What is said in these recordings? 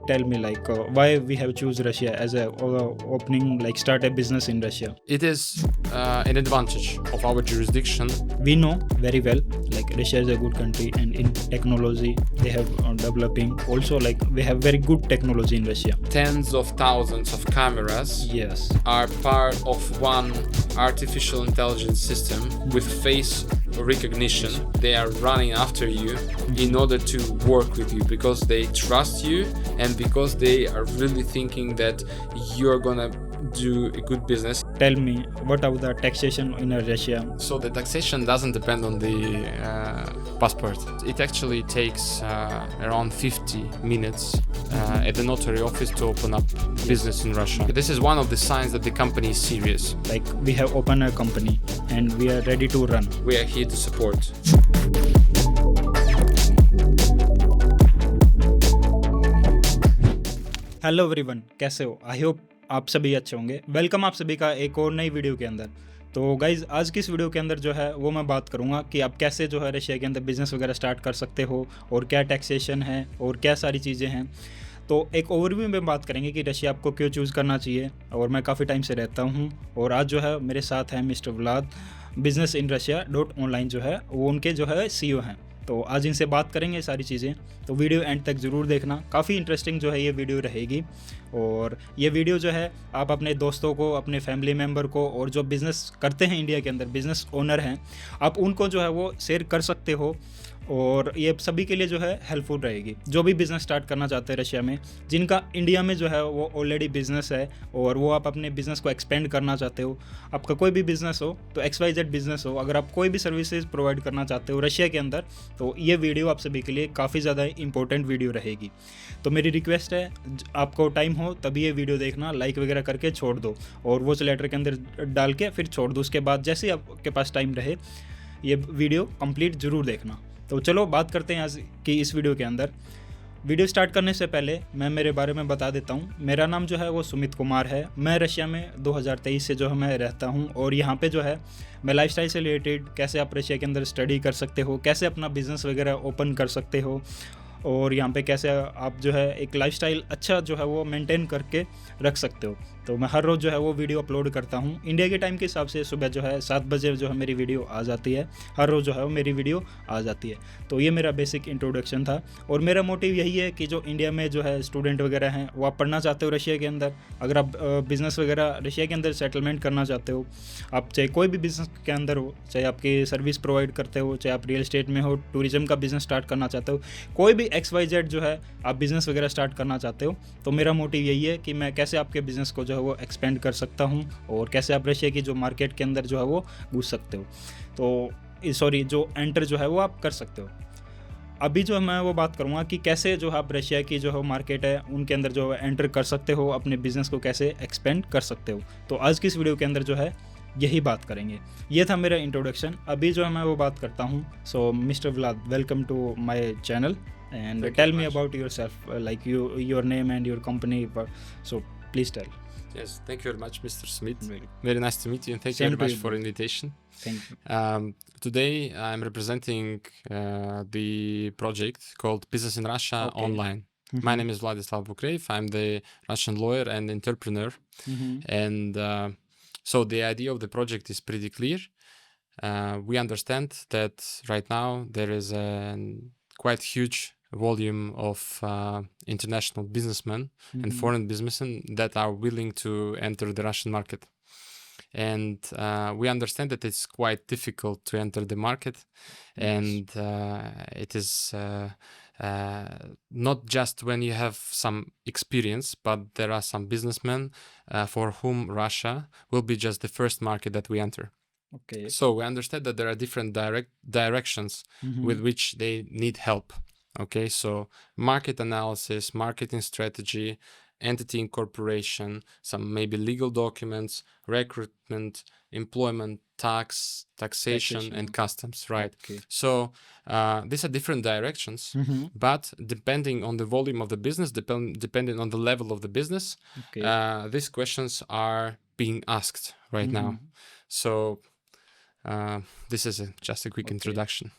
tell me like why we have choose Russia as a opening like start a business in Russia. It is an advantage of our jurisdiction. We know very well like Russia is a good country, and in technology they have developing also, like we have very good technology in Russia. Tens of thousands of cameras Yes, are part of one artificial intelligence system with face recognition. They are running after you in order to work with you because they trust you and because they are really thinking that you're gonna do a good business. tell me what about the taxation in Russia? So the taxation doesn't depend on the passport. It actually takes around 50 minutes at the notary office to open up business in Russia. This is one of the signs that the company is serious. Like we have opened a company and we are ready to run. We are here to support. Hello everyone, कैसे हो? I hope आप सभी अच्छे होंगे। Welcome आप सभी का एक और नई वीडियो के अंदर। तो गाइज आज की इस वीडियो के अंदर जो है वो मैं बात करूंगा कि आप कैसे जो है रशिया के अंदर बिजनेस वगैरह स्टार्ट कर सकते हो और क्या टैक्सेशन है और क्या सारी चीज़ें हैं। तो एक ओवरव्यू में बात करेंगे कि रशिया आपको क्यों चूज़ करना चाहिए, और मैं काफ़ी टाइम से रहता हूँ और आज जो है मेरे साथ है mister Vlad, business in Russia .online जो है वो उनके जो है CEO हैं। तो आज इनसे बात करेंगे सारी चीज़ें, तो वीडियो एंड तक ज़रूर देखना, काफ़ी इंटरेस्टिंग जो है ये वीडियो रहेगी। और ये वीडियो जो है आप अपने दोस्तों को, अपने फैमिली मेम्बर को और जो बिज़नेस करते हैं इंडिया के अंदर, बिज़नेस ओनर हैं, आप उनको जो है वो शेयर कर सकते हो और ये सभी के लिए जो है हेल्पफुल रहेगी। जो भी बिज़नेस स्टार्ट करना चाहते हैं रशिया में, जिनका इंडिया में जो है वो ऑलरेडी बिज़नेस है और वो आप अपने बिज़नेस को एक्सपेंड करना चाहते हो, आपका कोई भी बिज़नेस हो, तो XYZ बिज़नेस हो, अगर आप कोई भी सर्विसेज प्रोवाइड करना चाहते हो रशिया के अंदर, तो ये वीडियो आप सभी के लिए काफ़ी ज़्यादा इंपॉर्टेंट वीडियो रहेगी। तो मेरी रिक्वेस्ट है, आपको टाइम हो तभी ये वीडियो देखना, लाइक वगैरह करके छोड़ दो और वॉच लेटर के अंदर डाल के फिर छोड़ दो। उसके बाद जैसे ही आपके पास टाइम रहे ये वीडियो कंप्लीट ज़रूर देखना। तो चलो बात करते हैं आज की इस वीडियो के अंदर। वीडियो स्टार्ट करने से पहले मैं मेरे बारे में बता देता हूँ। मेरा नाम जो है वो सुमित कुमार है। मैं रशिया में 2023 से जो है मैं रहता हूँ और यहाँ पे जो है मैं लाइफस्टाइल से रिलेटेड, कैसे आप रशिया के अंदर स्टडी कर सकते हो, कैसे अपना बिज़नेस वगैरह ओपन कर सकते हो और यहाँ पे कैसे आप जो है एक लाइफस्टाइल अच्छा जो है वो मेंटेन करके रख सकते हो। तो मैं हर रोज़ जो है वो वीडियो अपलोड करता हूँ इंडिया के टाइम के हिसाब से। सुबह जो है 7 बजे जो है मेरी वीडियो आ जाती है, हर रोज़ जो है वो मेरी वीडियो आ जाती है। तो ये मेरा बेसिक इंट्रोडक्शन था और मेरा मोटिव यही है कि जो इंडिया में जो है स्टूडेंट वगैरह हैं वो आप पढ़ना चाहते हो रशिया के अंदर, अगर आप बिज़नेस वगैरह रशिया के अंदर सेटलमेंट करना चाहते हो, आप चाहे कोई भी बिज़नेस के अंदर हो, चाहे आपकी सर्विस प्रोवाइड करते हो, चाहे आप रियल एस्टेट में हो, टूरिज्म का बिज़नेस स्टार्ट करना चाहते हो, कोई भी XYZ जो है आप बिज़नेस वगैरह स्टार्ट करना चाहते हो, तो मेरा मोटिव यही है कि मैं कैसे आपके बिज़नेस को जो है वो एक्सपेंड कर सकता हूँ और कैसे आप रशिया की जो मार्केट के अंदर जो है वो घुस सकते हो, तो सॉरी जो एंटर जो है वो आप कर सकते हो। अभी जो मैं वो बात करूँगा कि कैसे जो आप रशिया की जो है मार्केट है उनके अंदर जो एंटर कर सकते हो, अपने बिज़नेस को कैसे एक्सपेंड कर सकते हो। तो आज की इस वीडियो के अंदर जो है यही बात करेंगे। ये था मेरा इंट्रोडक्शन। अभी जो है मैं वो बात करता हूँ। So mister Vlad, welcome to my channel and tell me about yourself, like your name and your company, so please tell. Yes, thank you very much, Mr. Sumit. Very nice to meet you and thank you very much for invitation. Thank you. Today I'm representing the project called Business in Russia Online. My name is Vladislav Bukrev. I'm the Russian lawyer and entrepreneur. And so the idea of the project is pretty clear. We understand that right now there is a quite huge volume of international businessmen and foreign businessmen that are willing to enter the Russian market. And we understand that it's quite difficult to enter the market. And it is not just when you have some experience, but there are some businessmen for whom Russia will be just the first market that we enter. Okay. So we understand that there are different directions with which they need help. Okay, so market analysis, marketing strategy, entity incorporation, some maybe legal documents, recruitment, employment, taxation, and customs, right? Okay. So these are different directions, but depending on the volume of the business, depending on the level of the business, these questions are being asked right now. So this is just a quick introduction.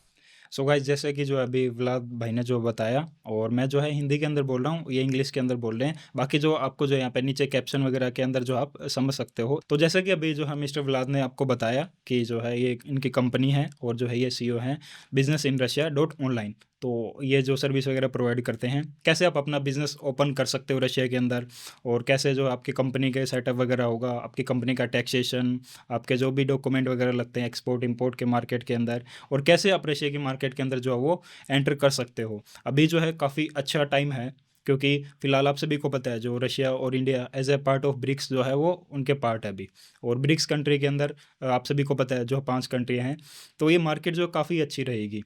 So guys, जैसे कि जो अभी Vlad भाई ने जो बताया, और मैं जो है हिंदी के अंदर बोल रहा हूँ, ये इंग्लिश के अंदर बोल रहे हैं, बाकी जो आपको जो यहाँ पे नीचे कैप्शन वगैरह के अंदर जो आप समझ सकते हो। तो जैसे कि अभी जो है मिस्टर व्लाद ने आपको बताया कि जो है ये इनकी कंपनी है, और जो है ये सीईओ हैं business in Russia dot online. तो ये जो सर्विस वगैरह प्रोवाइड करते हैं, कैसे आप अपना बिजनेस ओपन कर सकते हो रशिया के अंदर, और कैसे जो आपकी कंपनी के सेटअप वगैरह होगा, आपकी कंपनी का टैक्सेशन, आपके जो भी डॉक्यूमेंट वगैरह लगते हैं एक्सपोर्ट इंपोर्ट के मार्केट के अंदर, और कैसे आप रशिया की मार्केट के अंदर जो है वो एंटर कर सकते हो। अभी जो है काफ़ी अच्छा टाइम है, क्योंकि फिलहाल आप सभी को पता है जो रशिया और India as a part of BRICS जो है वो उनके पार्ट है अभी। और ब्रिक्स कंट्री के अंदर आप सभी को पता है जो 5 कंट्री हैं, तो ये मार्केट जो काफ़ी अच्छी रहेगी।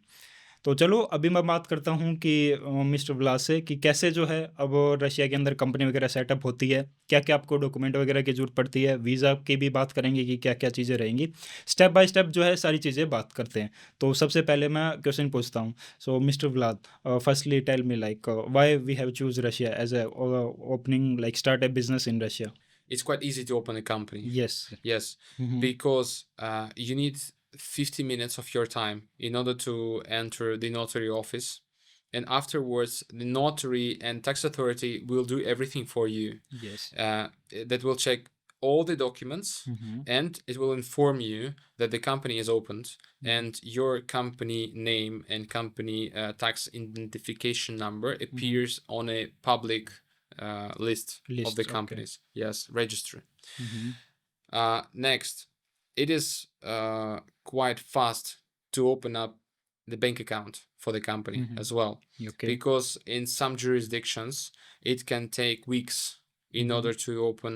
तो चलो अभी मैं बात करता हूँ कि मिस्टर व्लास से कि कैसे जो है अब रशिया के अंदर कंपनी वगैरह सेटअप होती है, क्या क्या आपको डॉक्यूमेंट वगैरह की ज़रूरत पड़ती है, वीज़ा की भी बात करेंगे कि क्या क्या चीज़ें रहेंगी। स्टेप बाय स्टेप जो है सारी चीज़ें बात करते हैं। तो सबसे पहले मैं क्वेश्चन पूछता हूँ। So mister Vlad, firstly tell me like why we have chose Russia as a opening like start a business in Russia. It's quite easy to open a company. Yes. Yes, because you need 50 minutes of your time in order to enter the notary office. And afterwards, the notary and tax authority will do everything for you. Yes. That will check all the documents, and it will inform you that the company is opened, and your company name and company tax identification number appears on a public list of the Okay. companies. Yes, registry. Next, it is quite fast to open up the bank account for the company as well, Okay. because in some jurisdictions it can take weeks in order to open,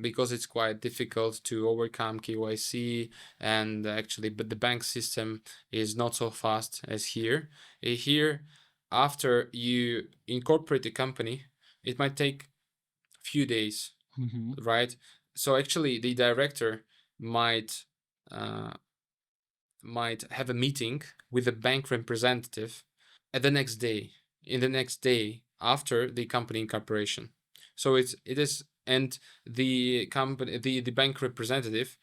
because it's quite difficult to overcome KYC, and actually, but the bank system is not so fast as here. Here, after you incorporate the company, it might take a few days, right? So actually, the director might have a meeting with a bank representative at the next day, in the next day after the company incorporation. So it is, and the company, the bank representative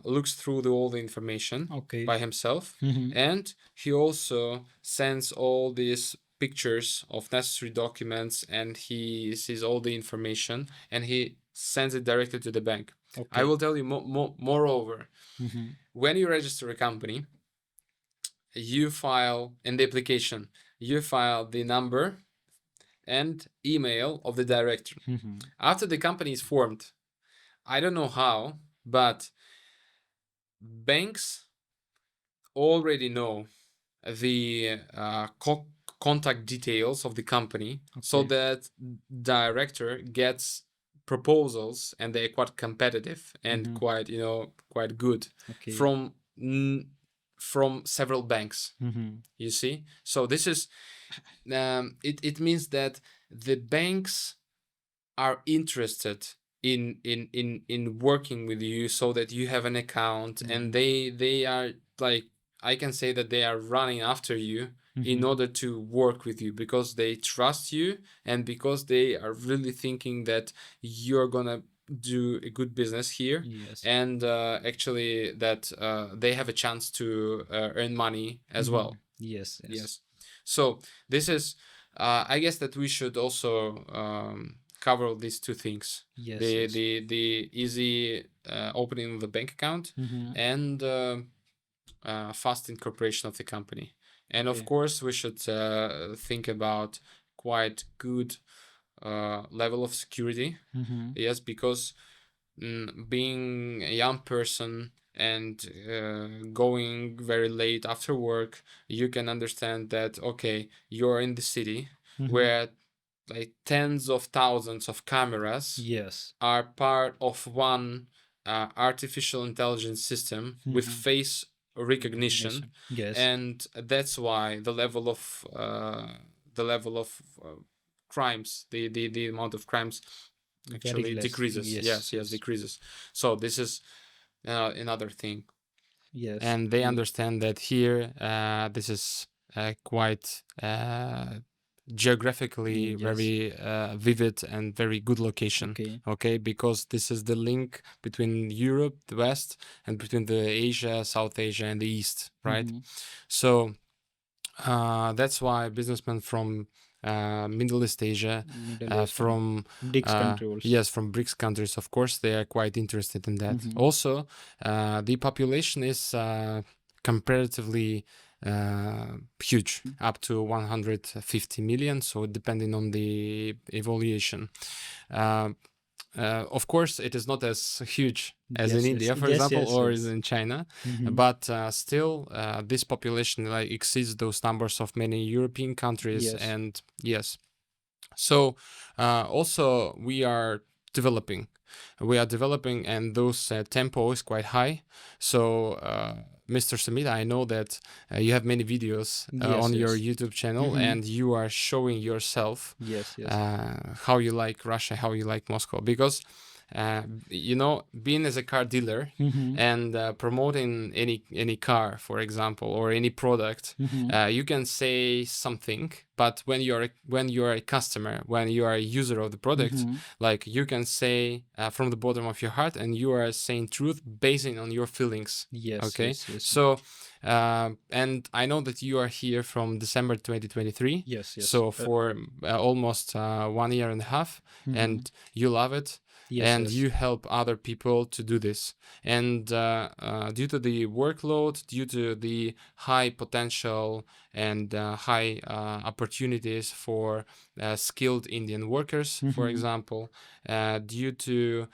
looks through all the information by himself, and he also sends all these pictures of necessary documents, and he sees all the information, and he sends it directly to the bank. I will tell you moreover, when you register a company, you file in the application, you file the number and email of the director. After the company is formed, I don't know how, but banks already know the contact details of the company, so that director gets proposals, and they're quite competitive and quite good from several banks. You see, so this is it means that the banks are interested in working with you, so that you have an account, and they are like, I can say that they are running after you in order to work with you, because they trust you, and because they are really thinking that you're gonna do a good business here. And actually that they have a chance to earn money as well. Yes. So this is I guess that we should also cover these two things. The easy opening of the bank account, and fast incorporation of the company. And of course, we should think about quite good level of security. Yes, because being a young person and going very late after work, you can understand that, okay, you're in the city where like tens of thousands of cameras are part of one artificial intelligence system with face recognition. And that's why the level of crimes, the amount of crimes actually decreases. Yes, decreases. So this is another thing. And they understand that here this is quite geographically Yes. very vivid and very good location. Okay, because this is the link between Europe, the West, and between the Asia, South Asia, and the East, right? So that's why businessmen from Middle East Asia, from BRICS countries. Yes, from BRICS countries, of course, they are quite interested in that. Also, the population is comparatively huge, up to 150 million, so depending on the evaluation. Of course, it is not as huge as in India, for example, or as in China, but still, this population like exceeds those numbers of many European countries. And yes, so also we are developing. And those tempo is quite high. So Mr. Sumit, I know that you have many videos on your YouTube channel, and you are showing yourself how you like Russia, how you like Moscow, because being as a car dealer and promoting any car, for example, or any product, you can say something, but when you're a customer, when you are a user of the product, like you can say from the bottom of your heart, and you are saying truth basing on your feelings. So and I know that you are here from December 2023. So for almost 1 year and a half, and you love it. You help other people to do this. And due to the workload, due to the high potential and high opportunities for skilled Indian workers, for example, due to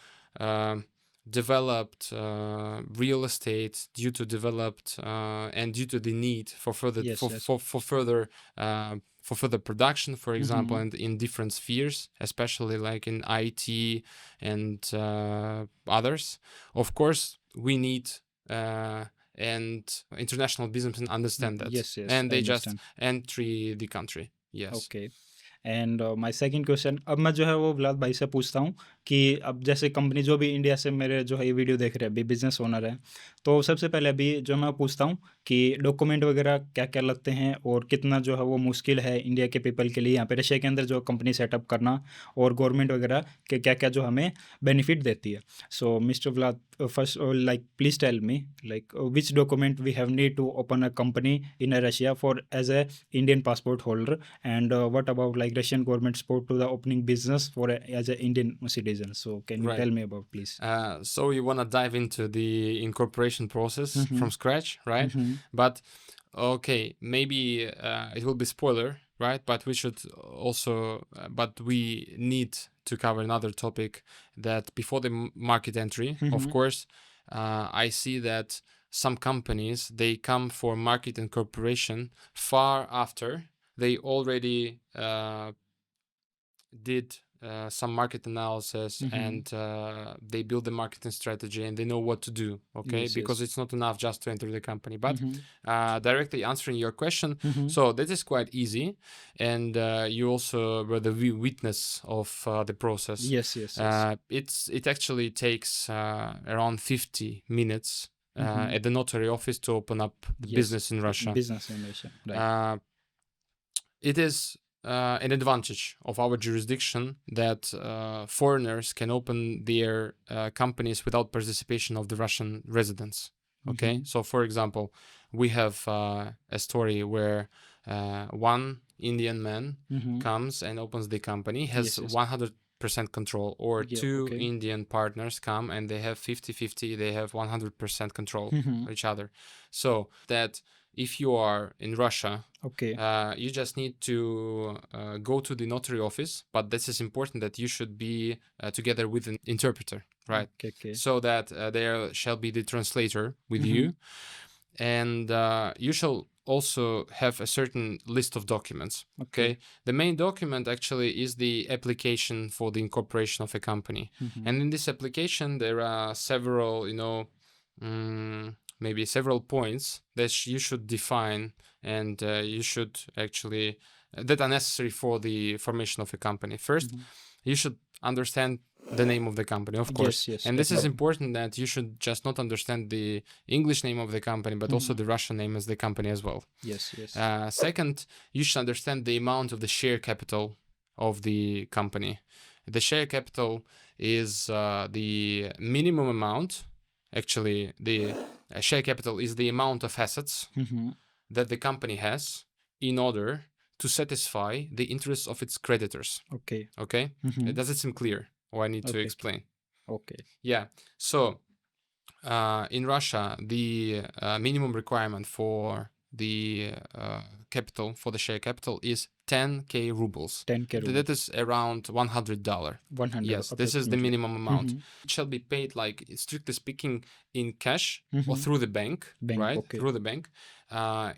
developed real estate, due to developed and due to the need for further for further production, for example, and in different spheres, especially like in IT and others. Of course, we need and international businessmen understand that, and they just enter the country. And my second question, अब मैं जो है वो Vlad भाई से पूछता हूँ कि अब जैसे कंपनी जो भी इंडिया से मेरे जो है ये वीडियो देख रहे हैं अभी बिजनेस ओनर है, तो सबसे पहले अभी जो मैं पूछता हूँ कि डॉक्यूमेंट वगैरह क्या क्या लगते हैं और कितना जो है वो मुश्किल है इंडिया के पीपल के लिए यहाँ पे रशिया के अंदर जो कंपनी सेटअप करना, और गवर्नमेंट वगैरह के क्या क्या जो हमें बेनिफिट देती है. So mister Vlad, first like please tell me like which document we have need to open a company in Russia for as a Indian passport holder, and what about like Russian government support to the opening business for as a Indian citizen. So can you tell me about, please? So you want to dive into the incorporation process from scratch, right? But okay, maybe it will be spoiler, right? But we should also but we need to cover another topic, that before the market entry, of course, I see that some companies, they come for market incorporation far after they already did some market analysis, and they build the marketing strategy, and they know what to do, because it's not enough just to enter the company. But directly answering your question, so that is quite easy, and you also were the witness of the process. It actually takes around 50 minutes at the notary office to open up the business in Russia. Right. It is an advantage of our jurisdiction that foreigners can open their companies without participation of the Russian residents. So for example, we have a story where one Indian man comes and opens the company, has 100% control, or two Indian partners come and they have 50-50, they have 100% control of each other. So that if you are in Russia, you just need to go to the notary office, but this is important that you should be together with an interpreter, right? So that there shall be the translator with you, and you shall also have a certain list of documents. The main document actually is the application for the incorporation of a company, and in this application there are several, maybe several points that you should define, and you should actually that are necessary for the formation of a company. First, you should understand the name of the company, of course. Yes, And this is definitely. important that you should just not understand the English name of the company, but also the Russian name as the company as well. Yes. Second, you should understand the amount of the share capital of the company. The share capital is the minimum amount. Actually, the share capital is the amount of assets that the company has in order to satisfy the interests of its creditors. Okay. Okay? Does it seem clear? Or I need to Okay. explain? Okay. Yeah. So in Russia, the minimum requirement for the capital, for the share capital, is 10k rubles. 10K rubles. That is around $100. 100. Yes, this is the minimum amount. It shall be paid, like strictly speaking, in cash or through the bank, right? Okay. Through the bank,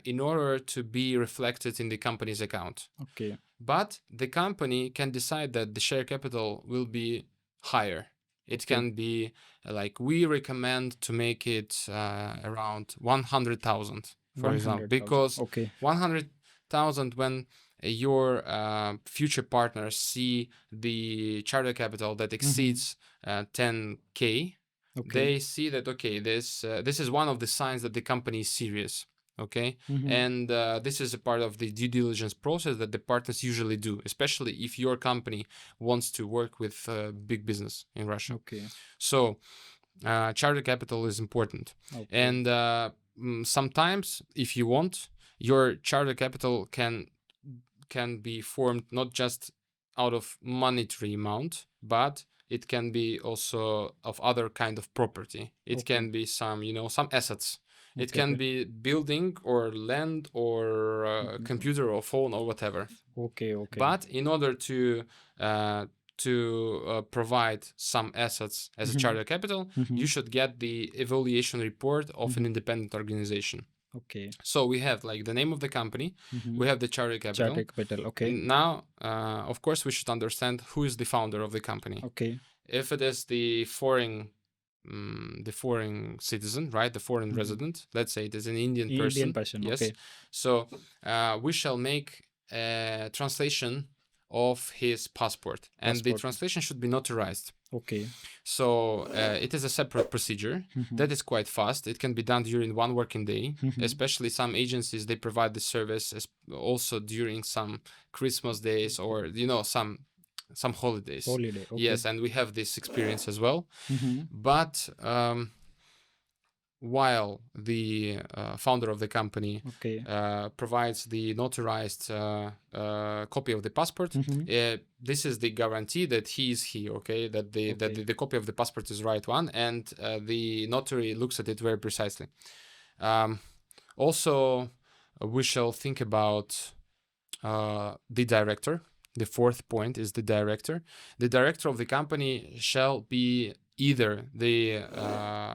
in order to be reflected in the company's account. Okay. But the company can decide that the share capital will be higher. It can be like, we recommend to make it around 100,000, for example, because 100,000 when your future partners see the charter capital that exceeds 10k, they see that, okay, this is one of the signs that the company is serious. Okay. And this is a part of the due diligence process that the partners usually do, especially if your company wants to work with big business in Russia. Okay. So charter capital is important. And sometimes, if you want, your charter capital can be formed not just out of monetary amount, but it can be also of other kind of property. It can be some, some assets. It can be building or land or computer or phone or whatever. Okay. But in order to provide some assets as a charter capital, you should get the evaluation report of an independent organization. Okay. So we have like the name of the company, we have the charter capital. Charter capital. Okay. Now, of course, we should understand who is the founder of the company. Okay. If it is the foreign citizen, right? The foreign resident. Let's say it is an Indian person. Yes. Okay. So we shall make a translation of his passport, and the translation should be notarized. Okay. So it is a separate procedure that is quite fast. It can be done during one working day. Especially some agencies, they provide the service also during some Christmas days or some holidays. Okay. Yes, and we have this experience as well. But while the founder of the company provides the notarized copy of the passport, this is the guarantee that he is he, okay? That the copy of the passport is the right one, and the notary looks at it very precisely. Also, we shall think about the director. The fourth point is the director. The director of the company shall be either the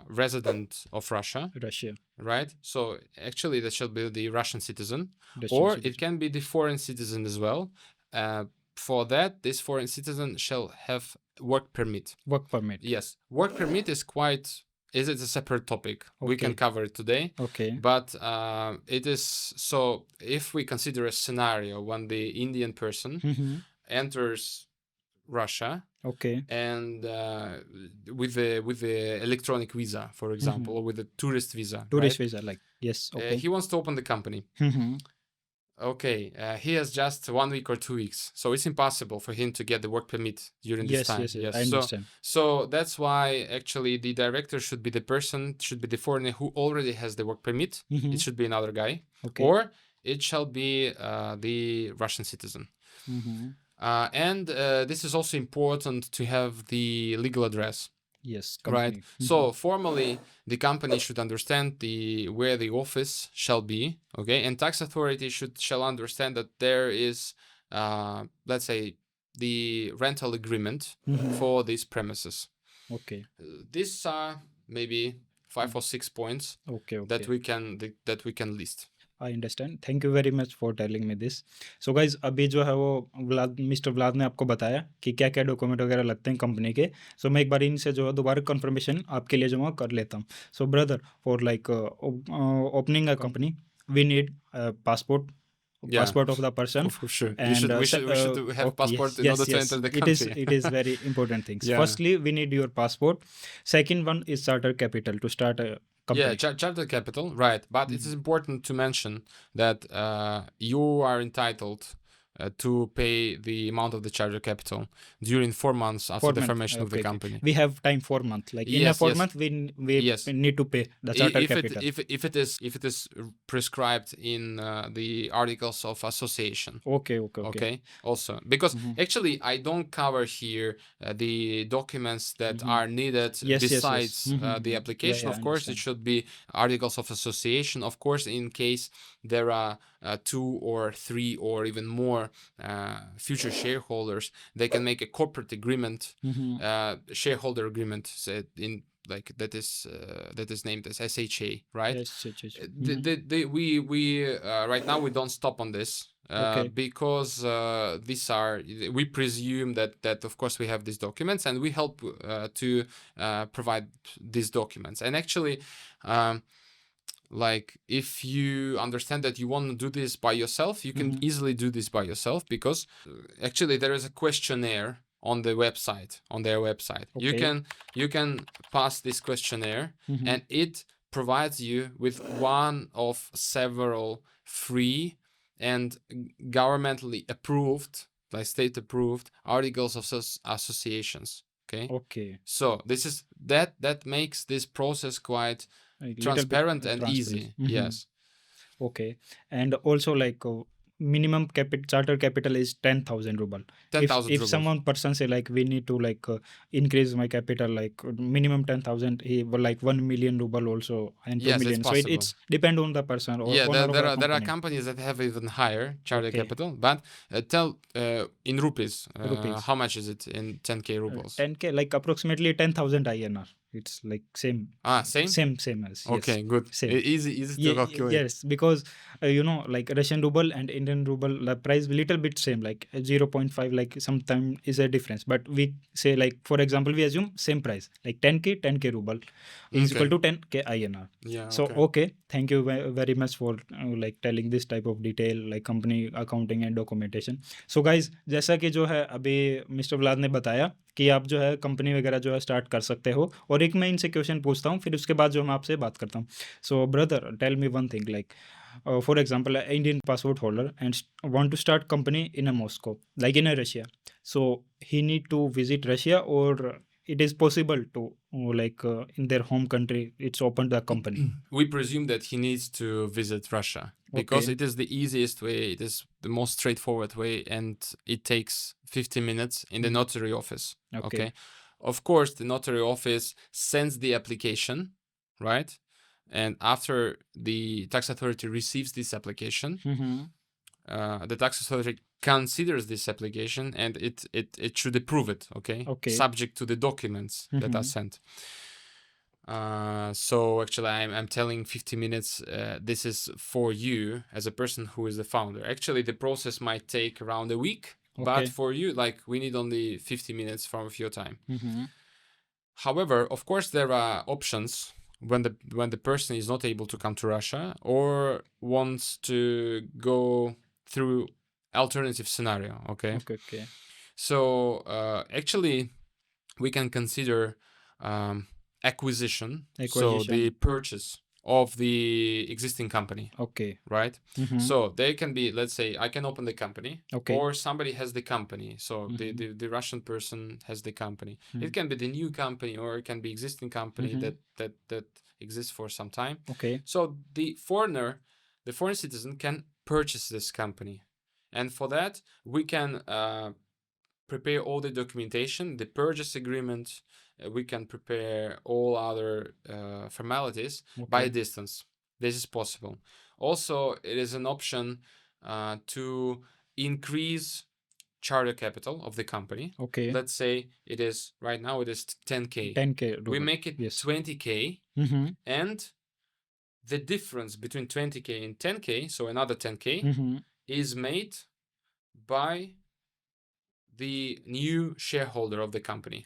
resident of Russia, right? So actually that shall be the Russian citizen, or it can be the foreign citizen as well. For that, this foreign citizen shall have work permit. Work permit. Yes, work permit is a separate topic. We can cover it today. Okay. But it is, so if we consider a scenario when the Indian person enters Russia, and with the electronic visa, for example, or with the tourist visa. Visa, like, yes. Okay. He wants to open the company. Okay, he has just 1 week or 2 weeks, so it's impossible for him to get the work permit during this time. Yes, I understand. So that's why actually the director should be the foreigner who already has the work permit. It should be another guy, or it shall be the Russian citizen. And this is also important to have the legal address. Yes, company. Right. So formally, the company should understand where the office shall be, okay, and tax authority shall understand that there is, let's say, the rental agreement for these premises. Okay. These are maybe 5 or 6 points that we can list. I understand. Thank you very much for telling me this. So guys, अभी जो है वो mister Vlad ने आपको बताया कि क्या क्या डॉक्यूमेंट वगैरह लगते हैं कंपनी के. सो मैं एक बार इनसे जो है दोबारा कंफर्मेशन आपके लिए जो है कर लेता हूँ. So brother, for like opening a company we need passport, Yeah. passport of the person. For sure. And we should have okay, passport in order to enter the country. it is very important things. Yeah. Firstly, we need your passport. Second one is charter capital to start a company. Yeah, charter capital, right. But it is important to mention that you are entitled to pay the amount of the charter capital during 4 months after the formation of the company. We have time 4 months. Like in a 4 month, we need to pay the charter capital. If it is prescribed in the articles of association. Okay. Also, because actually I don't cover here the documents that are needed besides the application. Of course, it should be articles of association. Of course, in case there are 2 or 3 or even more future shareholders, they can make a corporate agreement, shareholder agreement in like that is named as SHA, right? We right now we don't stop on this because we presume that of course we have these documents and we help to provide these documents. And actually like if you understand that you want to do this by yourself, you can easily do this by yourself, because actually there is a questionnaire on their website. You can pass this questionnaire and it provides you with one of several free and governmentally approved, like state approved articles of associations. Okay. So this is that makes this process quite transparent and easy. Yes. Okay. And also like minimum charter capital is 10,000 ruble. 10,000 if someone person say like we need to like increase my capital like minimum 10,000, he will like 1 million ruble also and 2 million. So it's depend on the person. Or there are companies that have even higher charter capital. But tell in rupees, how much is it in 10k rubles? 10k like approximately 10,000 INR. It's like same. Same as. Okay, yes. good. Same. Easy to calculate. Yes, because like Russian ruble and Indian ruble, the price little bit same, like 0.5, like sometimes is a difference. But we say like, for example, we assume same price, like 10k ruble is equal to 10k INR. Yeah. So okay, thank you very much for like telling this type of detail, like company accounting and documentation. So guys, जैसा कि जो है अभी mister Vlad ने बताया कि आप जो है कंपनी वगैरह जो है स्टार्ट कर सकते हो, और एक मैं इनसे क्वेश्चन पूछता हूँ, फिर उसके बाद जो मैं आपसे बात करता हूँ. So brother, tell me one thing, like for example Indian passport holder and want to start company in a Moscow, like in a Russia. So he need to visit Russia, और it is possible to like in their home country it's opened the company? We presume that he needs to visit Russia because it is the easiest way, it is the most straightforward way, and it takes 15 minutes in the notary office. Okay. Of course, the notary office sends the application, right? And after the tax authority receives this application, the tax authority considers this application and it should approve it, okay? Subject to the documents that are sent. So actually I'm telling 50 minutes, this is for you as a person who is the founder. Actually the process might take around a week, but for you, like, we need only 50 minutes from your time. However, of course there are options when the person is not able to come to Russia or wants to go through alternative scenario. Okay. So actually we can consider acquisition, so the purchase of the existing company. Right. So they can be, let's say I can open the company, or somebody has the company, so the Russian person has the company. It can be the new company, or it can be existing company that exists for some time. So the foreign citizen can purchase this company. And for that, we can prepare all the documentation, the purchase agreement. We can prepare all other formalities by distance. This is possible. Also, it is an option to increase charter capital of the company. Let's say it is right now it is 10k. We make it 20k, and the difference between 20k and 10k, so another 10k, is made by the new shareholder of the company.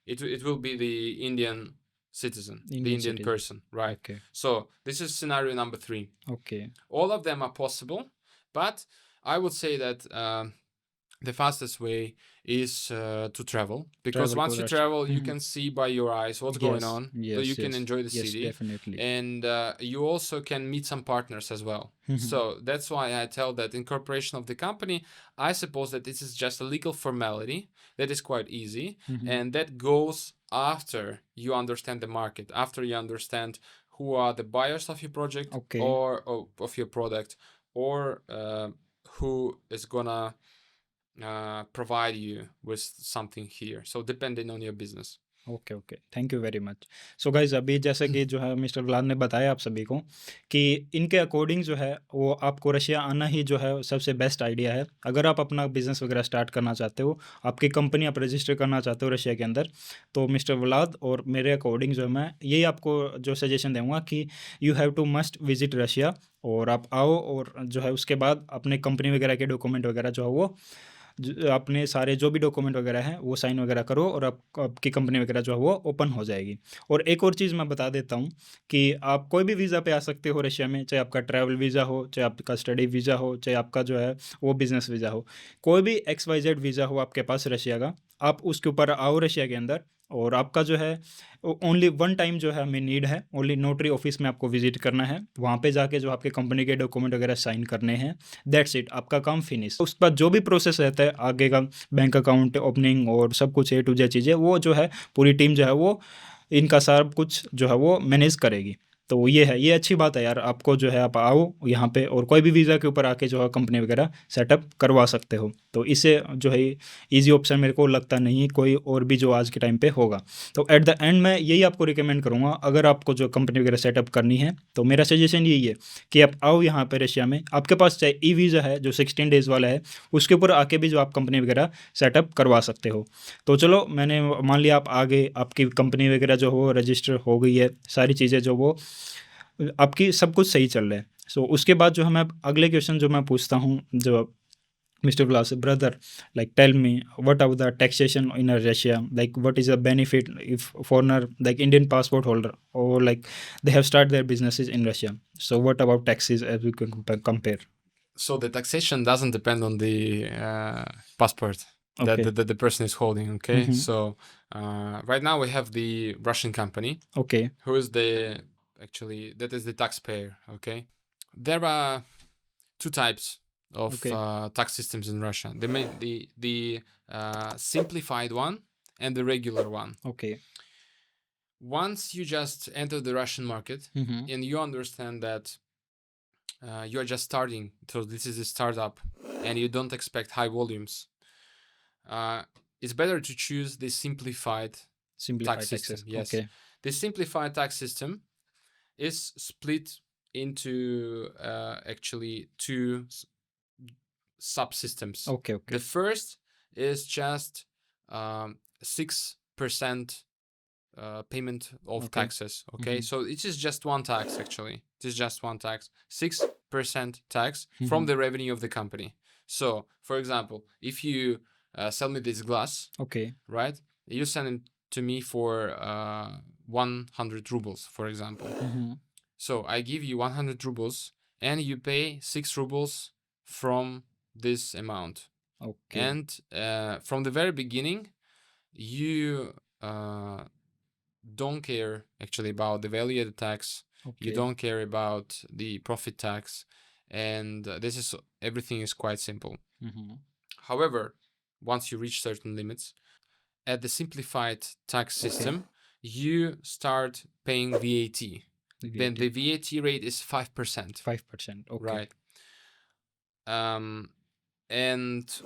It will be the Indian citizen, the Indian person, right? So this is scenario number 3. All of them are possible, But I would say that the fastest way is to travel, because Travel once to you Russia. travel, you can see by your eyes what's going Yes, on, so yes, you can yes, enjoy the yes, city, definitely. and you also can meet some partners as well. So that's why I tell that incorporation of the company, I suppose that this is just a legal formality that is quite easy, and that goes after you understand the market, after you understand who are the buyers of your project, Okay. or of your product, or who is gonna provide you with something here. So depending on your business. Okay okay, thank you very much. So guys, अभी जैसे कि जो है mister Vlad ने बताया आप सभी को कि इनके अकॉर्डिंग जो है वो आपको रशिया आना ही जो है सबसे बेस्ट आइडिया है। अगर आप अपना बिजनेस वगैरह स्टार्ट करना चाहते हो, आपकी कंपनी आप रजिस्टर करना चाहते हो रशिया के अंदर, तो मिस्टर व्लाद और मेरे अकॉर्डिंग जो है मैं यही आपको जो सजेशन दूंगा कि you have to must visit Russia, और आप आओ और जो है उसके बाद अपने कंपनी वगैरह के डॉक्यूमेंट वगैरह जो है वो अपने सारे जो भी डॉक्यूमेंट वगैरह हैं वो साइन वगैरह करो, और आपकी कंपनी वगैरह जो है वो ओपन हो जाएगी। और एक और चीज़ मैं बता देता हूँ कि आप कोई भी वीज़ा पे आ सकते हो रशिया में, चाहे आपका ट्रैवल वीज़ा हो, चाहे आपका स्टडी वीज़ा हो, चाहे आपका जो है वो बिज़नेस वीज़ा हो, कोई भी XYZ वीज़ा हो आपके पास रशिया का, आप उसके ऊपर आओ रशिया के अंदर। और आपका जो है ओनली वन टाइम जो है हमें नीड है, ओनली नोटरी ऑफिस में आपको विजिट करना है, वहाँ पे जाके जो आपके कंपनी के डॉक्यूमेंट वगैरह साइन करने हैं, दैट्स इट, आपका काम फिनिश। उसके बाद जो भी प्रोसेस रहता है आगे का, बैंक अकाउंट ओपनिंग और सब कुछ A to Z चीज़ें, वो जो है पूरी टीम जो है वो इनका सब कुछ जो है वो मैनेज करेगी। तो ये है, ये अच्छी बात है यार, आपको जो है आप आओ यहाँ पे और कोई भी वीज़ा के ऊपर आके जो है कंपनी वगैरह सेटअप करवा सकते हो। तो इससे जो है ईजी ऑप्शन मेरे को लगता नहीं कोई और भी जो आज के टाइम पे होगा। तो एट द एंड मैं यही आपको रिकमेंड करूँगा, अगर आपको जो कंपनी वगैरह सेटअप करनी है तो मेरा सजेशन यही है कि आप आओ यहाँ पे रशिया में, आपके पास चाहे ई वीज़ा है जो 16 डेज़ वाला है, उसके ऊपर आके भी जो आप कंपनी वगैरह सेटअप करवा सकते हो। तो चलो, मैंने मान लिया आप आगे, आपकी कंपनी वगैरह जो हो रजिस्टर हो गई है, सारी चीज़ें जो वो आपकी सब कुछ सही चल रहा है। सो उसके बाद जो है मैं अगले क्वेश्चन जो मैं पूछता हूँ, जो Mr. Glass, brother, like tell me what about the taxation in Russia? Like what is the benefit if foreigner like Indian passport holder or like they have started their businesses in Russia? So what about taxes as we can compare? So the taxation doesn't depend on the passport that Okay. the person is holding. Okay. So right now we have the Russian company. Okay. Who is the actually that is the taxpayer. Okay. There are two types of tax systems in Russia. The simplified one and the regular one. Okay. Once you just enter the Russian market and you understand that you are just starting, so this is a startup and you don't expect high volumes, it's better to choose the simplified tax system. Yes. Okay. The simplified tax system is split into actually two subsystems. Okay. Okay. The first is just 6% payment of taxes. Okay, so it is just one tax actually. It is just one tax, 6% tax from the revenue of the company. So, for example, if you sell me this glass, Okay. right? You send it to me for 100 rubles, for example. So I give you 100 rubles, and you pay 6 rubles from this amount. Okay. And from the very beginning, you don't care actually about the value-added tax. You don't care about the profit tax, and everything is quite simple. However, once you reach certain limits, at the simplified tax system, you start paying VAT. Then the VAT rate is 5%. 5%. Okay. Right. And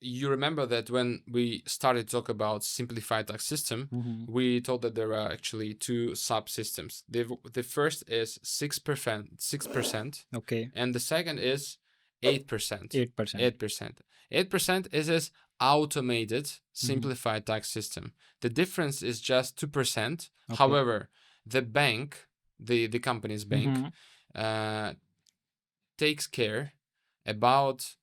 you remember that when we started to talk about simplified tax system, we told that there are actually two subsystems. The first is 6%. Okay. And the second is 8%. 8%. 8% is this automated simplified tax system. The difference is just 2%. However, the bank, the company's bank, takes care about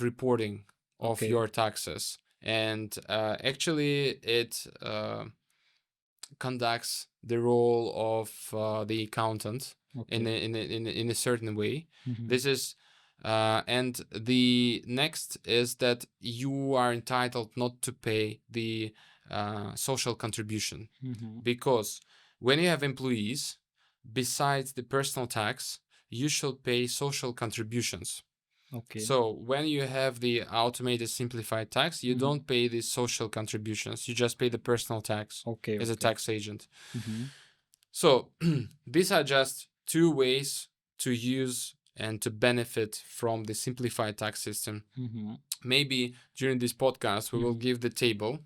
reporting of your taxes, and actually it conducts the role of the accountant in a certain way. This is and the next is that you are entitled not to pay the social contribution, because when you have employees, besides the personal tax, you should pay social contributions. Okay. So when you have the automated simplified tax, you don't pay the social contributions. You just pay the personal tax as a tax agent. So these are just two ways to use and to benefit from the simplified tax system. Maybe during this podcast we will give the table,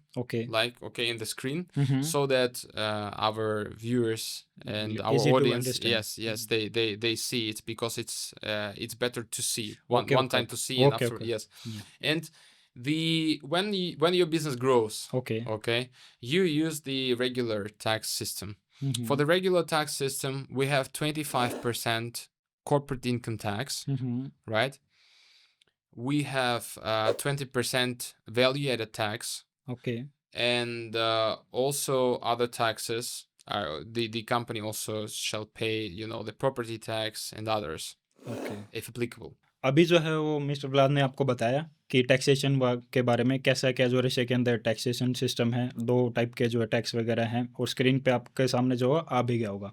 like in the screen, so that our viewers and our audience, yes, they see it, because it's better to see one time to see, and after and when your business grows, you use the regular tax system. For the regular tax system, we have 25% corporate income tax, right? We have 20% value added tax. And also other taxes. The company also shall pay, the property tax and others, if applicable. अभी जो है वो mister Vlad ने आपको बताया कि taxation के बारे में, कैसा क्या जो रशिया के अंदर टैक्सेशन सिस्टम है, 2 टाइप के जो है टैक्स वगैरह हैं, और स्क्रीन पे आपके सामने जो है आ भी गया होगा।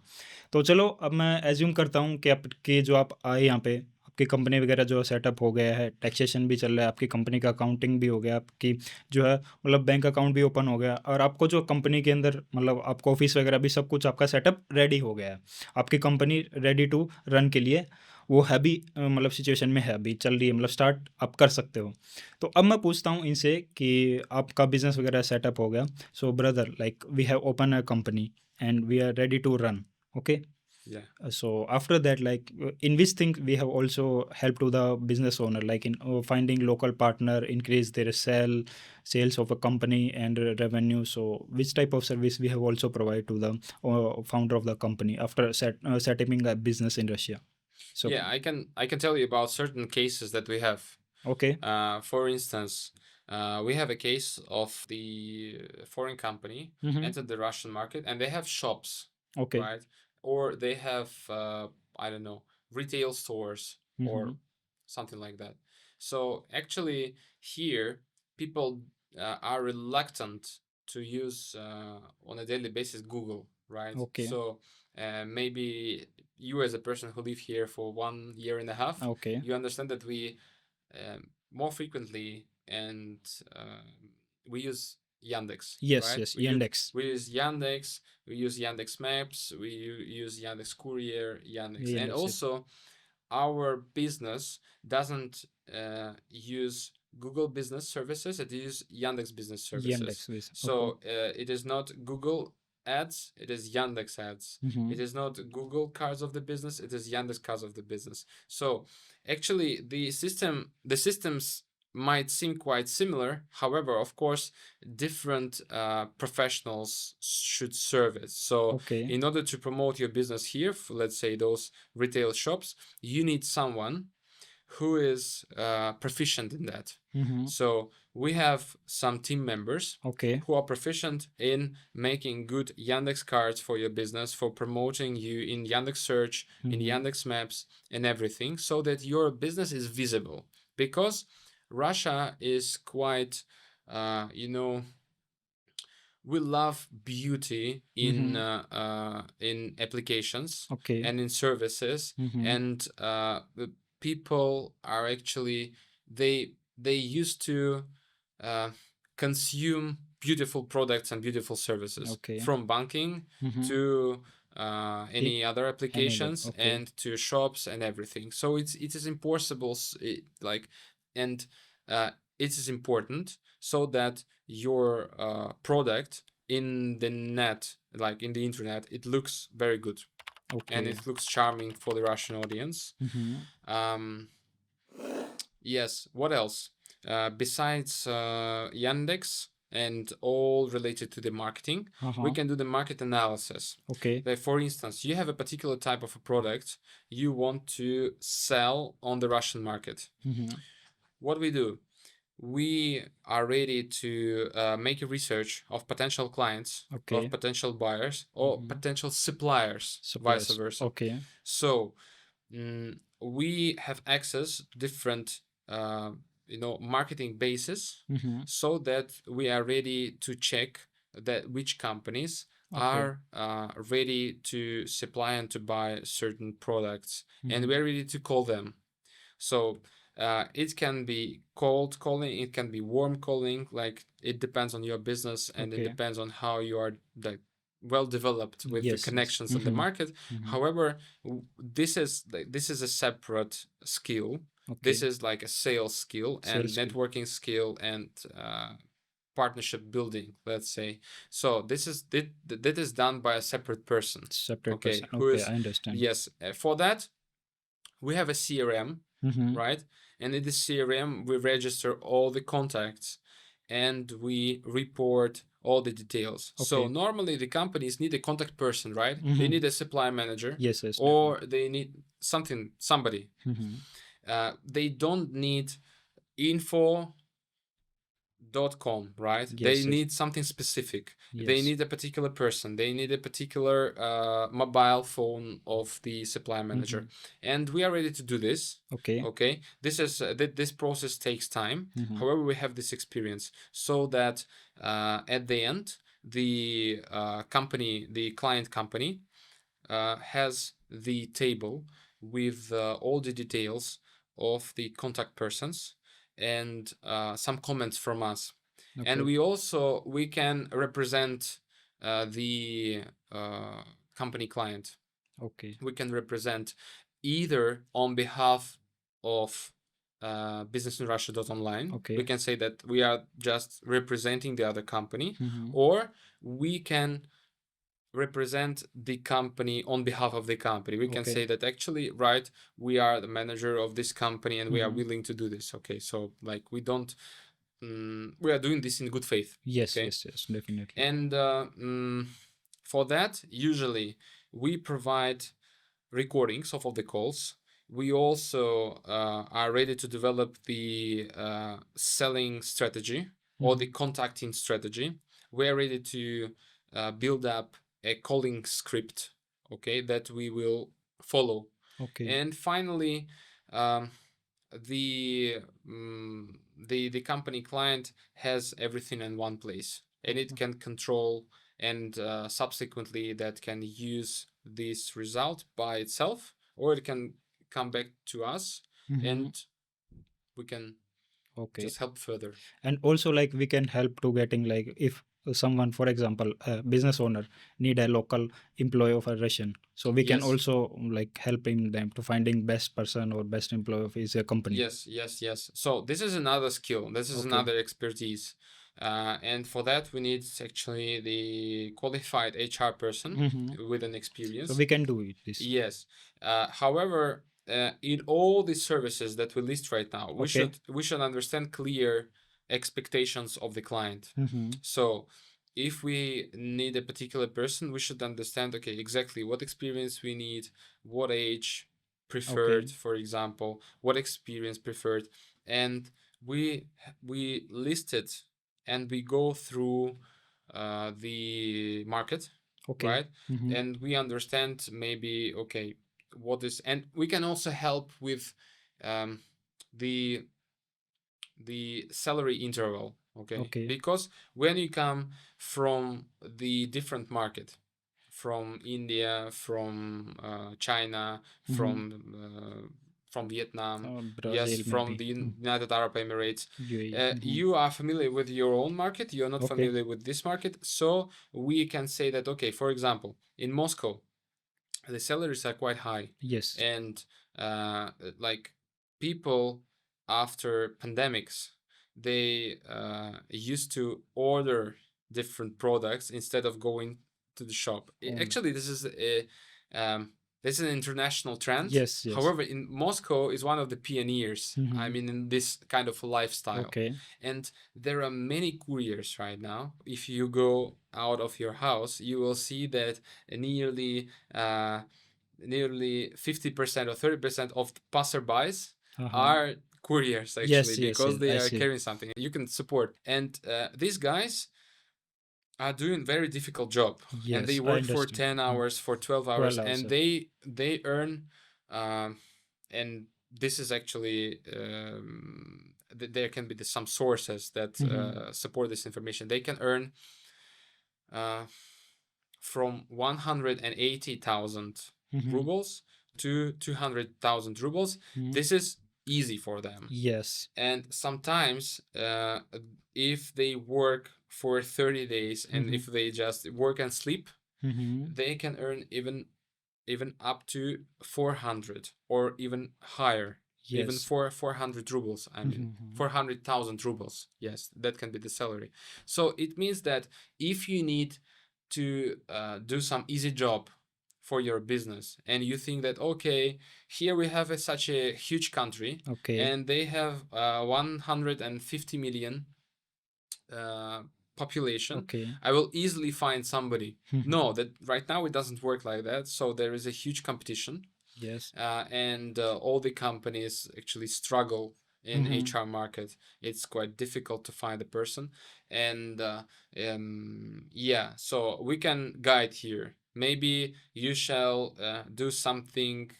तो चलो अब मैं एज्यूम करता हूँ कि आपकी जो आप आए यहाँ पे, आपकी कंपनी वगैरह जो सेटअप हो गया है, टैक्सेशन भी चल रहा है, आपकी कंपनी का अकाउंटिंग भी हो गया, आपकी जो है मतलब बैंक अकाउंट भी ओपन हो गया, और आपको जो कंपनी के अंदर मतलब आपको ऑफिस वगैरह भी सब कुछ आपका सेटअप रेडी हो गया है, आपकी कंपनी रेडी टू रन के लिए वो है भी, मतलब सिचुएशन में है, अभी चल रही है, मतलब स्टार्ट आप कर सकते हो। तो अब मैं पूछता हूँ इनसे कि आपका बिजनेस वगैरह सेटअप हो गया, so brother like we have open a company and we are ready to run, okay? So after that, like in which thing we have also helped to the business owner, like in finding local partner, increase their sales of a company and revenue. So which type of service we have also provided to the founder of the company after setting a business in Russia? So I can tell you about certain cases that we have. Okay. For instance, we have a case of the foreign company entered the Russian market, and they have shops, right? Or they have I don't know, retail stores or something like that. So actually here people are reluctant to use on a daily basis Google, right? So maybe you as a person who live here for 1 year and a half, you understand that we more frequently and we use Yandex. Right? Yandex. We use Yandex. We use Yandex Maps. We use Yandex Courier. Yandex. And also, our business doesn't use Google Business Services. It uses Yandex Business Services. So it is not Google ads. It is Yandex ads. It is not Google cards of the business. It is Yandex cards of the business. So actually, the systems might seem quite similar. However, of course, different professionals should serve it. So in order to promote your business here, for, let's say, those retail shops, you need someone who is proficient in that. So we have some team members who are proficient in making good Yandex cards for your business, for promoting you in Yandex Search, in Yandex Maps, and everything, so that your business is visible. Because Russia is quite, we love beauty in applications and in services, and people are actually they used to consume beautiful products and beautiful services, from banking to any other applications and to shops and everything. So it is impossible, and it is important so that your product in the net, like in the internet, it looks very good. And it looks charming for the Russian audience. Yes, what else? Besides Yandex and all related to the marketing, we can do the market analysis. Like, for instance, you have a particular type of a product you want to sell on the Russian market. What we do? we are ready to make a research of potential clients, of potential buyers, or potential suppliers, vice versa. Okay. So we have access different marketing bases, so that we are ready to check that which companies are ready to supply and to buy certain products, and we're ready to call them. So it can be cold calling, it can be warm calling, like it depends on your business, and it depends on how you are well developed with the connections in the market. However, this is a separate skill. This is like a sales skill and networking skill and partnership building, let's say. So this is that is done by a separate person. Person. I understand. Yes, for that we have a CRM, right? And in the CRM we register all the contacts and we report all the details. So normally the companies need a contact person, right? They need a supply manager, or they need somebody. They don't need info.com, right? They need something specific. They need a particular person. They need a particular mobile phone of the supply manager, and we are ready to do this. Okay. This is this process takes time. However, we have this experience, so that at the end, the company, the client company, has the table with all the details of the contact persons and some comments from us. And we can represent the company client. We can represent either on behalf of businessinrussia.online. We can say that we are just representing the other company, or we can represent the company on behalf of the company. We can say that actually, right, we are the manager of this company and we are willing to do this. Okay, so like we don't we are doing this in good faith. Yes, definitely. And for that, usually we provide recordings of all the calls. We also are ready to develop the selling strategy or the contacting strategy. We are ready to build up a calling script, that we will follow. And finally, the company client has everything in one place, and it can control, and subsequently that can use this result by itself, or it can come back to us and we can just help further. And also, like, we can help to getting, like, if someone, for example, a business owner need a local employee of a Russian, so we can also like helping them to finding best person or best employee of his company. Yes. So this is another skill. This is another expertise. And for that, we need actually the qualified HR person with an experience. So we can do it. This. Yes. However, in all the services that we list right now, we should understand clear expectations of the client. So if we need a particular person, we should understand exactly what experience we need, what age preferred, for example, what experience preferred, and we list it and we go through the market, right? And we understand maybe what is, and we can also help with the salary interval, because when you come from the different market, from India, from China, from Vietnam, Brazil, from the United Arab Emirates, you are familiar with your own market, you're not familiar with this market, so we can say that for example, in Moscow the salaries are quite high, and like people after pandemics, they used to order different products instead of going to the shop. Actually, this is an international trend. However, in Moscow is one of the pioneers. I mean, in this kind of lifestyle. And there are many couriers right now. If you go out of your house, you will see that nearly 50% or 30% of passerbys are couriers actually, Yes, yes, because yes, they I are see. carrying something you can support. And these guys are doing very difficult job, and they Yes, I work for understand. 10 hours, for 12 12 hours, hours. and they earn, and this is actually there can be some sources that support this information. They can earn from 180,000 rubles to 200,000 rubles. This is easy for them. Yes. And sometimes if they work for 30 days and if they just work and sleep, they can earn even up to 400 or even higher. Even Yes. for 400 rubles, I mean 400,000 rubles. Yes, that can be the salary. So it means that if you need to do some easy job for your business, and you think that, okay, here we have such a huge country, Okay. and they have 150 million population, Okay. I will easily find somebody. No, that right now it doesn't work like that. So there is a huge competition, Yes. and all the companies actually struggle in HR market. It's quite difficult to find a person, and yeah, so we can guide here. Maybe you shall do something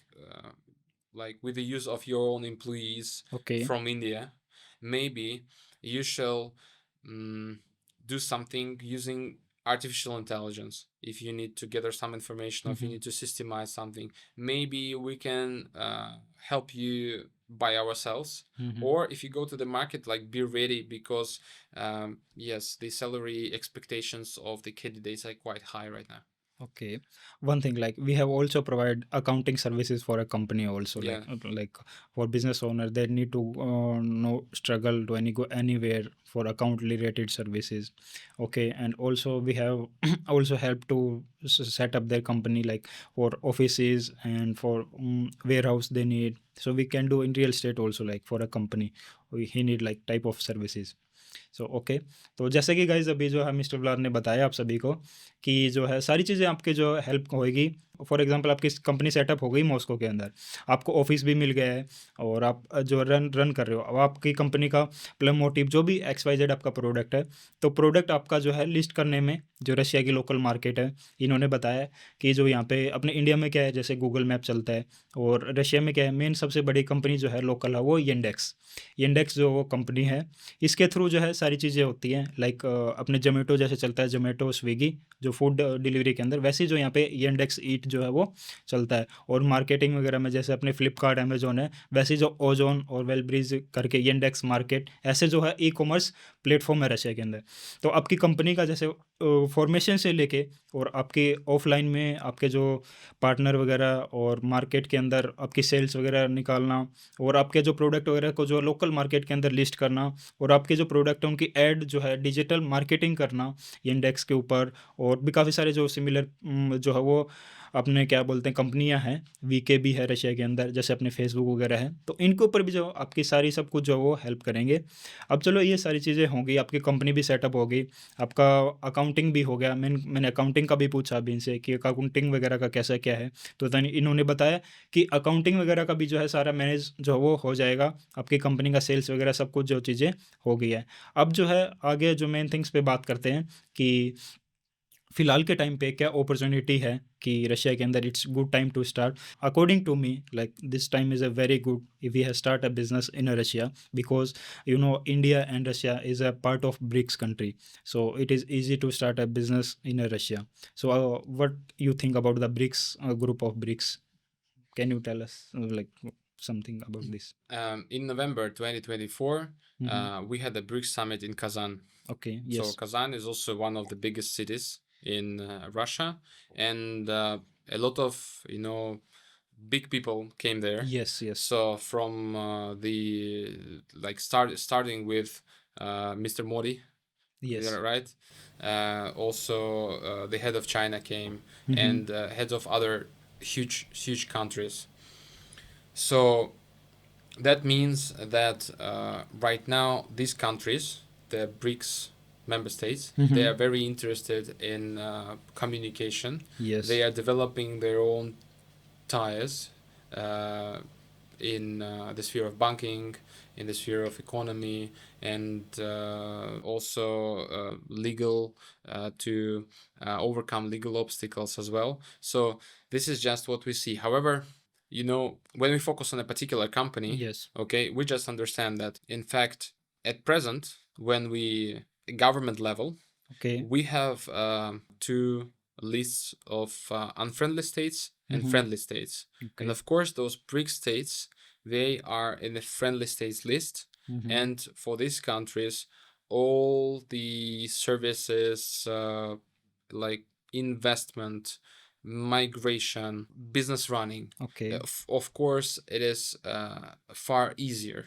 like with the use of your own employees Okay. from India. Maybe you shall do something using artificial intelligence. If you need to gather some information, or if you need to systemize something, maybe we can help you by ourselves. Or if you go to the market, like, be ready, because yes, the salary expectations of the candidates are quite high right now. Okay. One thing, like, we have also provide accounting services for a company also, Yeah. like for business owner, they need to no struggle to go anywhere for account related services. Okay. And also we have also help to set up their company, like for offices and for warehouse they need. So we can do in real estate also, like for a company he need like type of services. So okay, तो जैसे कि guys अभी जो है mister blur ने बताया आप सभी को कि जो है सारी चीज़ें आपके जो हेल्प होएगी। फॉर एग्जांपल आपकी कंपनी सेटअप हो गई मॉस्को के अंदर, आपको ऑफिस भी मिल गया है और आप जो रन रन कर रहे हो, अब आपकी कंपनी का प्लम मोटिव जो भी एक्स वाई जेड आपका प्रोडक्ट है, तो प्रोडक्ट आपका जो है लिस्ट करने में जो रशिया की लोकल मार्केट है, इन्होंने बताया कि जो यहाँ पे अपने इंडिया में क्या है, जैसे गूगल मैप चलता है, और रशिया में क्या है, मेन सबसे बड़ी कंपनी जो है लोकल है वो येंडेक्स। येंडेक्स जो वो कंपनी है, इसके थ्रू जो है सारी चीज़ें होती हैं, लाइक अपने जोमेटो जैसे चलता है, जोमेटो स्विगी जो फूड डिलीवरी के अंदर, वैसे ही जो यहाँ पे येंडेक्स ईट जो है वो चलता है। और मार्केटिंग वगैरह में जैसे अपने फ्लिपकार्ट अमेजोन है, वैसे ही जो ओजोन और वेलब्रिज करके येंडेक्स मार्केट, ऐसे जो है ई कॉमर्स प्लेटफॉर्म है रशिया के अंदर। तो आपकी कंपनी का जैसे फॉर्मेशन से लेके और आपके ऑफलाइन में आपके जो पार्टनर वगैरह और मार्केट के अंदर आपकी सेल्स वगैरह निकालना, और आपके जो प्रोडक्ट वगैरह को जो लोकल मार्केट के अंदर लिस्ट करना, और आपके जो प्रोडक्ट है उनकी ऐड जो है डिजिटल मार्केटिंग करना इंडेक्स के ऊपर। और भी काफ़ी सारे जो सिमिलर जो है वो अपने क्या बोलते हैं कंपनियां हैं, वीके भी है रशिया के अंदर, जैसे अपने फेसबुक वगैरह है, तो इनके ऊपर भी जो आपकी सारी सब कुछ जो वो हेल्प करेंगे। अब चलो ये सारी चीज़ें होंगी, आपकी कंपनी भी सेटअप होगी, आपका अकाउंटिंग भी हो गया। मैंने अकाउंटिंग का भी पूछा अभी इनसे कि अकाउंटिंग वगैरह का कैसा क्या है, तो इन्होंने बताया कि अकाउंटिंग वगैरह का भी जो है सारा मैनेज जो वो हो जाएगा, आपकी कंपनी का सेल्स वगैरह सब कुछ जो चीज़ें हो गई है। अब जो है आगे जो मेन थिंग्स पे बात करते हैं कि फिलहाल के टाइम पे क्या अपॉर्चुनिटी है कि रशिया के अंदर it's good time to start. According to me, like this time is a very good if we have start a business in Russia, because you know India and Russia is a part of BRICS country, so it is easy to start a business in Russia. So what you think about the BRICS group of BRICS? Can you tell us like something about this? In November 2024, we had the BRICS summit in Kazan. Okay. So Yes. Kazan is also one of the biggest cities in Russia, and a lot of big people came there. Yes. Yes. So from the starting with Mr. Modi, Yes. yeah, right? Also, the head of China came, and heads of other huge countries. So that means that right now these countries, the BRICS member states, they are very interested in communication. Yes. They are developing their own ties, in the sphere of banking, in the sphere of economy, and also legal, to overcome legal obstacles as well. So this is just what we see. However, you know, when we focus on a particular company, Yes. okay, we just understand that in fact, at present, when we government level, Okay. we have two lists of unfriendly states and friendly states. And Okay. of course, those BRICS states, they are in the friendly states list. And for these countries, all the services like investment, migration, business running, Okay. of course, it is far easier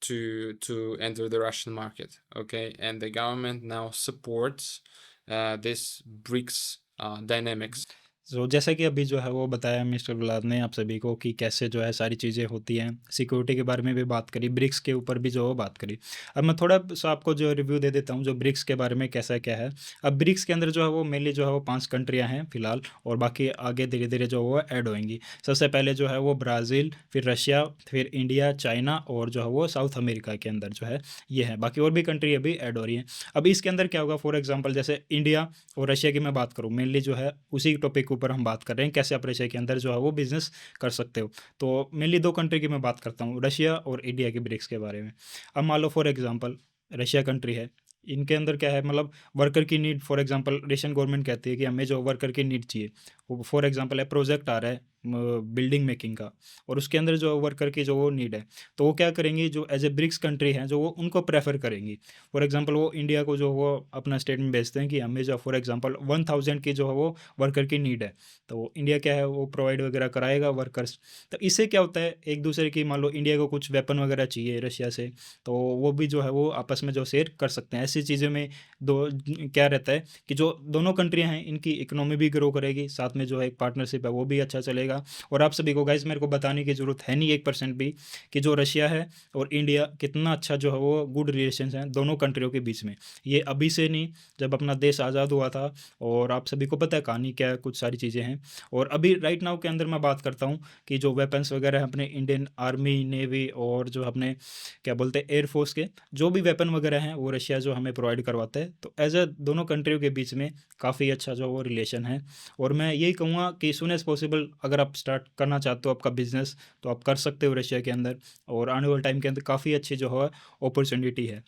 to enter the Russian market. Okay, and the government now supports this BRICS dynamics. तो जैसा कि अभी जो है वो बताया mister गुलाब ने आप सभी को कि कैसे जो है सारी चीज़ें होती हैं, सिक्योरिटी के बारे में भी बात करी, ब्रिक्स के ऊपर भी जो है बात करी। अब मैं थोड़ा सा आपको जो रिव्यू दे देता हूँ जो ब्रिक्स के बारे में कैसा क्या है। अब ब्रिक्स के अंदर जो है वो मेनली जो है वो 5 कंट्रियाँ हैं फिलहाल, और बाकी आगे धीरे-धीरे जो है वो ऐड होएँगी। सबसे पहले जो है वो ब्राज़ील, फिर रशिया, फिर इंडिया, चाइना और जो है वो साउथ अमेरिका के अंदर जो है ये है। बाकी और भी कंट्री अभी ऐड हो रही हैं। अब इसके अंदर क्या होगा, फॉर एग्ज़ाम्पल जैसे इंडिया और रशिया की मैं बात करूँ, मेनली जो है उसी टॉपिक के ऊपर हम बात कर रहे हैं, कैसे आप रशिया के अंदर जो है वो बिज़नेस कर सकते हो। तो मेनली 2 कंट्री की मैं बात करता हूँ, रशिया और इंडिया के ब्रिक्स के बारे में। अब मान लो फॉर एग्ज़ाम्पल रशिया कंट्री है, इनके अंदर क्या है, मतलब वर्कर की need, for example Russian government कहती है कि हमें जो वर्कर की नीड चाहिए, वो फॉर एग्ज़ाम्पल है प्रोजेक्ट आ रहा है बिल्डिंग मेकिंग का, और उसके अंदर जो वर्कर की जो वो नीड है, तो वो क्या करेंगी, जो एज ए ब्रिक्स कंट्री हैं जो वो उनको प्रेफर करेंगी। फॉर एग्ज़ाम्पल वो इंडिया को जो वो अपना स्टेटमेंट भेजते हैं कि हमें जो फॉर एग्ज़ाम्पल 1000 की जो है वो वर्कर की नीड है, तो इंडिया क्या है वो प्रोवाइड वगैरह कराएगा वर्कर्स। तो इससे क्या होता है, एक दूसरे की, मान लो इंडिया को कुछ वेपन वगैरह चाहिए रशिया से, तो वो भी जो है वो आपस में जो शेयर कर सकते हैं। ऐसी चीज़ों में दो क्या रहता है कि जो दोनों कंट्रियाँ हैं इनकी इकोनॉमी भी ग्रो करेगी, साथ में जो है एक पार्टनरशिप है वो भी अच्छा चलेगा। और आप सभी को गाइस मेरे को बताने की ज़रूरत है नहीं 1% भी कि जो रशिया है और इंडिया कितना अच्छा जो है वो गुड रिलेशंस हैं दोनों कंट्रियों के बीच में। ये अभी से नहीं, जब अपना देश आज़ाद हुआ था, और आप सभी को पता है कहानी क्या है, कुछ सारी चीज़ें हैं। और अभी राइट नाउ के अंदर मैं बात करता हूँ कि जो वेपन्स वगैरह हैं अपने इंडियन आर्मी, नेवी और जो अपने क्या बोलते हैं एयरफोर्स के जो भी वेपन वगैरह हैं वो रशिया जो हमें प्रोवाइड करवाता है। तो एज अ दोनों कंट्रियों के बीच में काफ़ी अच्छा जो वो रिलेशन है। और मैं यही कहूँगा कि सून एज़ पॉसिबल अगर आप स्टार्ट करना चाहते हो आपका बिज़नेस, तो आप कर सकते हो रशिया के अंदर, और आने वाले टाइम के अंदर काफ़ी अच्छी जो है अपॉर्चुनिटी है।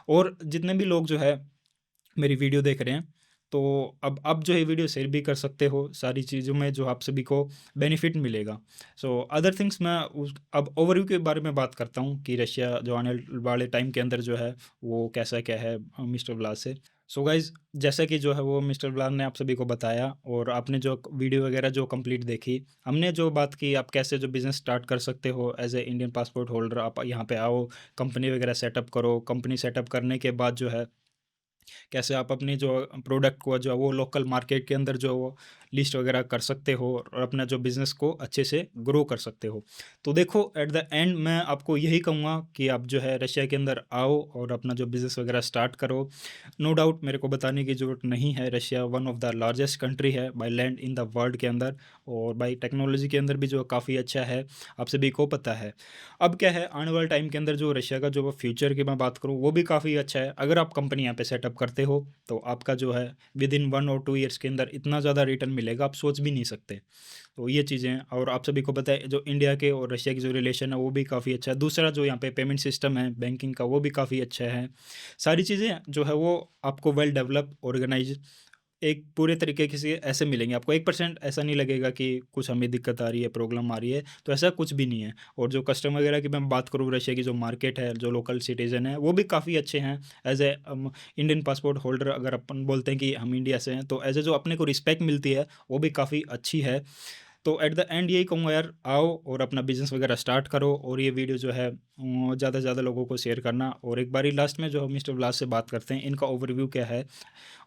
और जितने भी लोग जो है मेरी वीडियो देख रहे हैं, तो अब जो है वीडियो शेयर भी कर सकते हो, सारी चीज़ों में जो आप सभी को बेनिफिट मिलेगा। सो अदर थिंग्स मैं उस अब ओवरव्यू के बारे में बात करता हूँ कि रशिया जो आने वाले टाइम के अंदर जो है वो कैसा क्या है मिस्टर व्लाद से। सो गाइज़, जैसा कि जो है वो मिस्टर व्लाद ने आप सभी को बताया, और आपने जो वीडियो वगैरह जो कंप्लीट देखी, हमने जो बात की आप कैसे जो बिज़नेस स्टार्ट कर सकते हो as a Indian passport holder, आप यहाँ पे आओ, कंपनी वगैरह सेटअप करो, कंपनी सेटअप करने के बाद जो है कैसे आप अपनी जो प्रोडक्ट को जो है वो लोकल मार्केट के अंदर जो वो लिस्ट वगैरह कर सकते हो, और अपना जो बिज़नेस को अच्छे से ग्रो कर सकते हो। तो देखो एट द एंड मैं आपको यही कहूँगा कि आप जो है रशिया के अंदर आओ और अपना जो बिज़नेस वगैरह स्टार्ट करो। नो डाउट मेरे को बताने की ज़रूरत नहीं है, Russia one of the largest country है by land in the world के अंदर, और बाय टेक्नोलॉजी के अंदर भी जो काफ़ी अच्छा है, आप सभी को पता है। अब क्या है, आने वाले टाइम के अंदर जो रशिया का जो फ्यूचर की मैं बात करूँ वो भी काफ़ी अच्छा है। अगर आप कंपनी यहाँ पे सेटअप करते हो तो आपका जो है विद इन 1 और 2 ईयर्स के अंदर इतना ज़्यादा रिटर्न मिलेगा, आप सोच भी नहीं सकते। तो ये चीज़ें हैं, और आप सभी को पता है जो इंडिया के और रशिया की जो रिलेशन है वो भी काफ़ी अच्छा है। दूसरा जो यहाँ पे पेमेंट सिस्टम है बैंकिंग का वो भी काफ़ी अच्छा है। सारी चीज़ें जो है वो आपको वेल डेवलप, ऑर्गेनाइज़ एक पूरे तरीके के से ऐसे मिलेंगे आपको। 1% ऐसा नहीं लगेगा कि कुछ हमें दिक्कत आ रही है, प्रॉब्लम आ रही है, तो ऐसा कुछ भी नहीं है। और जो कस्टम वगैरह की मैं बात करूँ, रशिया की जो मार्केट है, जो लोकल सिटीज़न है, वो भी काफ़ी अच्छे हैं। As a Indian passport holder अगर अपन बोलते हैं कि हम इंडिया से हैं, तो एज़ ए जो अपने को रिस्पेक्ट मिलती है, वो भी काफ़ी अच्छी है। तो एट द एंड यही कहूँगा यार, आओ और अपना बिज़नेस वगैरह स्टार्ट करो, और ये वीडियो जो है ज़्यादा से ज़्यादा लोगों को शेयर करना। और एक बारी लास्ट में जो मिस्टर व्लाद से बात करते हैं, इनका ओवरव्यू क्या है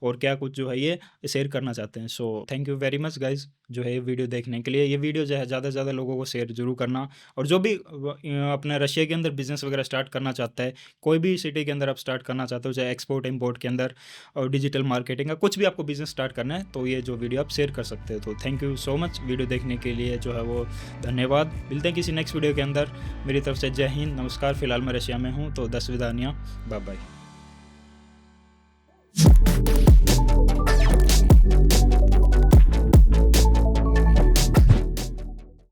और क्या कुछ जो है ये शेयर करना चाहते हैं। So thank you very much guys जो है ये वीडियो देखने के लिए। ये वीडियो जो है ज़्यादा से ज़्यादा लोगों को शेयर ज़रूर करना, और जो भी अपने रशिया के अंदर बिज़नेस वगैरह स्टार्ट करना चाहता है, कोई भी सिटी के अंदर आप स्टार्ट करना चाहते हो, चाहे एक्सपोर्ट इम्पोर्ट के अंदर और डिजिटल मार्केटिंग का कुछ भी आपको बिज़नेस स्टार्ट करना है, तो ये जो वीडियो आप शेयर कर सकते हो। तो thank you so much video देखने देखने के लिए जो है वो धन्यवाद। मिलते हैं किसी नेक्स्ट वीडियो के अंदर। मेरी तरफ से जय हिंद, नमस्कार। फिलहाल मैं रशिया में हूँ, तो 10 विदानियाँ, बाय बाय।